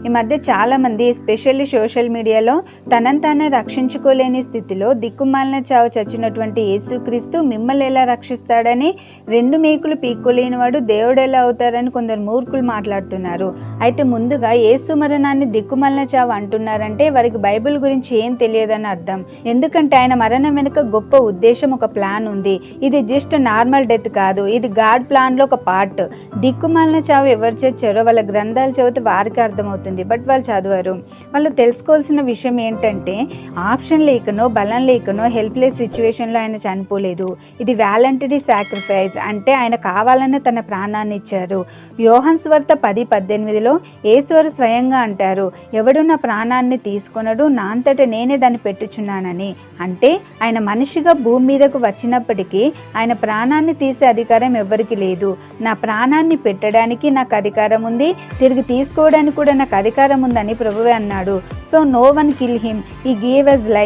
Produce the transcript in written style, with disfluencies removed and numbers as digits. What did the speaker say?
ఈ మధ్య చాలామంది ఎస్పెషల్లీ సోషల్ మీడియాలో తనని రక్షించుకోలేని స్థితిలో దిక్కుమాలిన చావు చచ్చినటువంటి యేసుక్రీస్తు మిమ్మల్ని ఎలా రక్షిస్తాడని 2 మేకులు పీక్కోలేని వాడు దేవుడు ఎలా అవుతారని కొందరు మూర్ఖులు మాట్లాడుతున్నారు. అయితే ముందుగా యేసు మరణాన్ని దిక్కుమాలిన చావు అంటున్నారంటే వారికి బైబిల్ గురించి ఏం తెలియదని అర్థం. ఎందుకంటే ఆయన మరణం వెనుక గొప్ప ఉద్దేశం, ఒక ప్లాన్ ఉంది. ఇది జస్ట్ నార్మల్ డెత్ కాదు, ఇది గాడ్ ప్లాన్లో ఒక పార్ట్. దిక్కుమాలిన చావు ఎవరు చచ్చారో వాళ్ళ గ్రంథాలు చదివితే వారికి అర్థమవుతుంది, బట్ వాళ్ళు చదవరు. వాళ్ళు తెలుసుకోవాల్సిన విషయం ఏంటంటే ఆప్షన్ లేకనో బలం లేకనో హెల్ప్లెస్ సిచ్యువేషన్లో ఆయన చనిపోలేదు. ఇది వాలంటరీ సాక్రిఫైస్, అంటే ఆయన కావాలనే తన ప్రాణాన్ని ఇచ్చారు. యోహాను సువార్త 10:18లో యేసువారు స్వయంగా అంటారు, ఎవడు నా ప్రాణాన్ని తీసుకొనడు, నా అంతట నేనే దాన్ని పెట్టుచున్నానని. అంటే ఆయన మనిషిగా భూమి మీదకు వచ్చినప్పటికీ ఆయన ప్రాణాన్ని తీసే అధికారం ఎవరికి లేదు. నా ప్రాణాన్ని పెట్టడానికి నాకు అధికారం ఉంది, తిరిగి తీసుకోవడానికి కూడా నాకు అధికారం ఉందని ప్రభువే అన్నాడు. So no one kill him, he gave us life.